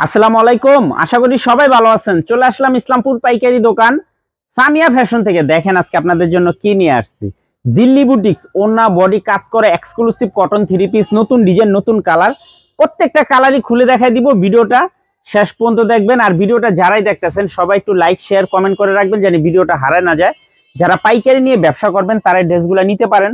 আসসালামু আলাইকুম। আশা করি সবাই ভালো আছেন। চলে আসলাম ইসলামপুর পাইকারি দোকান সামিয়া ফ্যাশন থেকে। দেখেন আজকে আপনাদের জন্য কি নিয়ে আসছি। দিল্লি বুটিক্স ওন্না বডি কাজ করে এক্সক্লুসিভ কটন থ্রি পিস, নতুন ডিজাইন, নতুন কালার। প্রত্যেকটা কালারই খুলে দেখাই দিব। ভিডিওটা শেষ পর্যন্ত দেখবেন। আর ভিডিওটা যারাই দেখতেছেন সবাই একটু লাইক শেয়ার কমেন্ট করে রাখবেন যেন ভিডিওটা হারায় না যায়। যারা পাইকারি নিয়ে ব্যবসা করবেন তারা এই ড্রেসগুলো নিতে পারেন।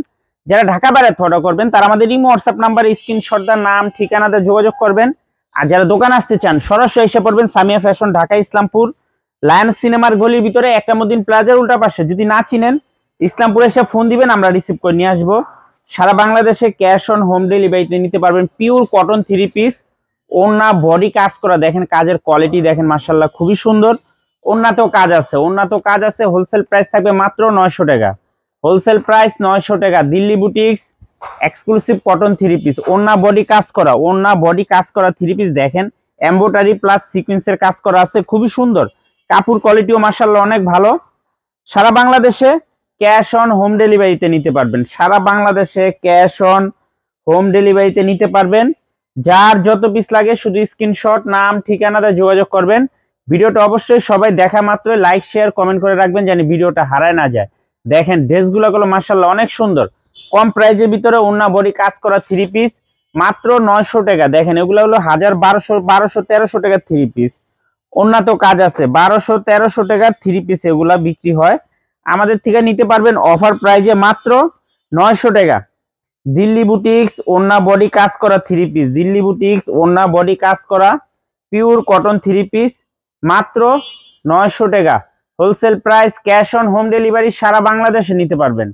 যারা ঢাকা বাইরে অর্ডার করবেন তারা আমাদের ইমো হোয়াটসঅ্যাপ নাম্বারে স্ক্রিনশট দা নাম ঠিকানাতে যোগাযোগ করবেন। আর যারা দোকান আসতে চান সরাসরি এসে পড়বেন সামিয়া ফ্যাশন, ঢাকা ইসলামপুর লায়ন্স সিনেমার গলির ভিতরে একরামুদ্দিন প্লাজার উল্টা পাশে। যদি না চিনেন ইসলামপুরে এসে ফোন দিবেন, আমরা রিসিভ করে নিয়ে আসবো। সারা বাংলাদেশে ক্যাশ অন হোম ডেলিভারিতে নিতে পারবেন। পিওর কটন থ্রি পিস, ওন্না বডি কাজ করা। দেখেন কাজের কোয়ালিটি দেখেন, মাশাআল্লাহ খুবই সুন্দর। ওন্নাতেও কাজ আছে, ওন্নাতেও কাজ আছে। হোলসেল প্রাইস থাকবে মাত্র 900 টাকা। হোলসেল প্রাইস 900 টাকা। Delhi boutiques exclusive cotton three piece, ওন্না বডি কাজ করা, ওন্না বডি কাজ করা থ্রি পিস। দেখেন এমব্রয়ডারি প্লাস সিকোয়েন্সের কাজ করা আছে, খুবই সুন্দর। কাপড় কোয়ালিটিও মাশাআল্লাহ অনেক ভালো। সারা বাংলাদেশে ক্যাশ অন হোম ডেলিভারিতে নিতে পারবেন। সারা বাংলাদেশে ক্যাশ অন হোম ডেলিভারিতে নিতে পারবেন। যার যত পিস লাগে শুধু স্ক্রিনশট নাম ঠিকানাতে যোগাযোগ করবেন। ভিডিওটা অবশ্যই সবাই দেখা মাত্র লাইক শেয়ার কমেন্ট করে রাখবেন যেন ভিডিওটা হারায় না যায়। দেখেন ড্রেসগুলো মাশাআল্লাহ অনেক সুন্দর। কম প্রাইজের ভিতরে ওন্না বডি কাজ করা থ্রি পিস মাত্র 900 টাকা। দেখেন এগুলো হলো 1200-1300 টাকার থ্রি পিস। ওন্না তো কাজ আছে। 1200-1300 টাকার থ্রি পিস এগুলা বিক্রি হয়। আমাদের থেকে নিতে পারবেন অফার প্রাইজে মাত্র 900 টাকা। দিল্লি বুটিক্স ওন্না বডি কাজ করা থ্রি পিস, দিল্লি বুটিক্স ওন্না বডি কাজ করা পিওর কটন থ্রি পিস মাত্র 900 টাকা। Wholesale price, cash on home delivery সারা বাংলাদেশে নিতে পারবেন।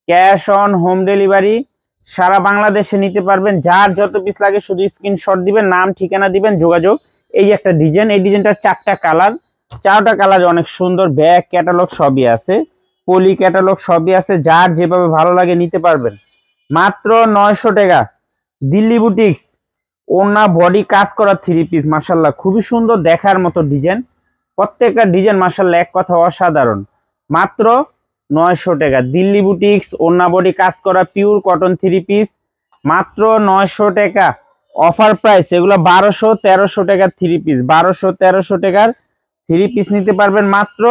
ক্যাশ অন হোম ডেলিভারি সারা বাংলাদেশে নিতে পারবেন। যার যত পিস লাগে শুধু স্ক্রিনশট দিবেন, নাম ঠিকানা দিবেন, যোগাযোগ। এই যে একটা ডিজাইন, এই ডিজাইনটার 4টা কালার, 4টা কালার অনেক সুন্দর। ব্যাগ ক্যাটালগ সবই আছে, পলি ক্যাটালগ সবই আছে। যার যেভাবে ভালো লাগে নিতে পারবেন। মাত্র 900 টাকা। দিল্লি বুটিক্স ওন্না বডি কাজ করা থ্রি পিস মাশাআল্লাহ খুবই সুন্দর, দেখার মতো ডিজাইন। প্রত্যেকটা ডিজাইন মাশাআল্লাহ এক কথা অসাধারণ। মাত্র 900 টাকা। দিল্লি বুটিক্স ওন্না বডি কাজ করা পিওর কটন থ্রি পিস মাত্র 900 টাকা। অফার প্রাইস এগুলো 1200-1300 টাকার থ্রি পিস, 1200-1300 টাকার থ্রি পিস নিতে পারবেন মাত্র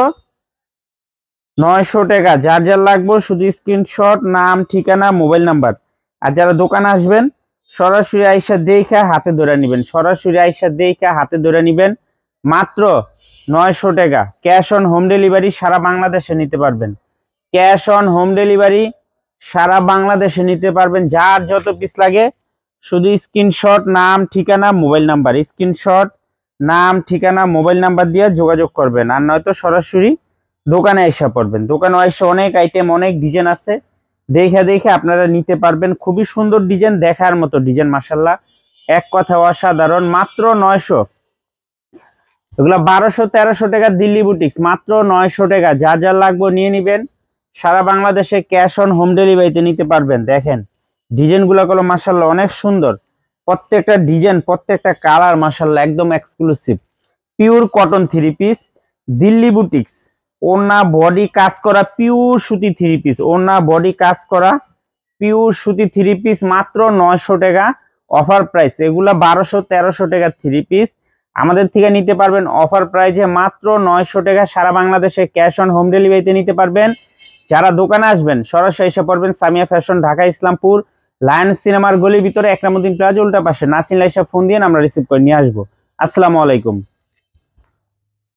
900 টাকা। যার যার লাগবে শুধু স্ক্রিনশট নাম ঠিকানা মোবাইল নাম্বার। আর যারা দোকান আসবেন সরাসরি আইসা দেখা হাতে ধরে নেবেন, সরাসরি আইসা দেখা হাতে ধরে নেবেন। মাত্র 900 টাকা। ক্যাশ অন হোম ডেলিভারি সারা বাংলাদেশে নিতে পারবেন। ক্যাশ অন হোম ডেলিভারি সারা বাংলাদেশে নিতে পারবেন। যার যত পিস লাগে শুধু স্ক্রিনশট নাম ঠিকানা মোবাইল নাম্বার, স্ক্রিনশট নাম ঠিকানা মোবাইল নাম্বার দিয়ে যোগাযোগ করবেন। আর নয়তো সরাসরি দোকানে এসে পড়বেন। দোকানে এসে অনেক আইটেম অনেক ডিজাইন আছে, দেখে দেখে আপনারা নিতে পারবেন। খুবই সুন্দর ডিজাইন, দেখার মতো ডিজাইন মাশাআল্লাহ এক কথা অসাধারণ। মাত্র 900। এগুলো 1200-1300 টাকা দিল্লি বুটিক্স মাত্র 900 টাকা। যার যার লাগবে নিয়ে নেবেন। সারা বাংলাদেশে ক্যাশ অন হোম ডেলিভারিতে নিতে পারবেন। দেখেন ডিজাইনগুলো মাশাআল্লাহ অনেক সুন্দর। প্রত্যেকটা ডিজাইন প্রত্যেকটা কালার মাশাআল্লাহ একদম exclusive. Pure cotton three piece Delhi boutiques ওন্না বডি কাজ করা পিওর সুতি থ্রি পিস, ওন্না বডি কাজ করা পিওর সুতি থ্রি পিস মাত্র 900 টাকা। অফার প্রাইস এগুলা 1200-1300 টাকা থ্রি পিস আমাদের থেকে নিতে পারবেন অফার প্রাইসে মাত্র 900 টাকা। সারা বাংলাদেশে ক্যাশ অন হোম ডেলিভারিতে নিতে পারবেন। যারা দোকানে আসবেন সরাসরি এসে পড়বেন সামিয়া ফ্যাশন, ঢাকা ইসলামপুর লায়ন্স সিনেমার গলির ভিতরে একরামুদ্দিন প্লাজা উল্টা পাশে। না চিনলে এসে ফোন দিয়ে আমরা রিসিভ করে নিয়ে আসবো। আসসালামু আলাইকুম।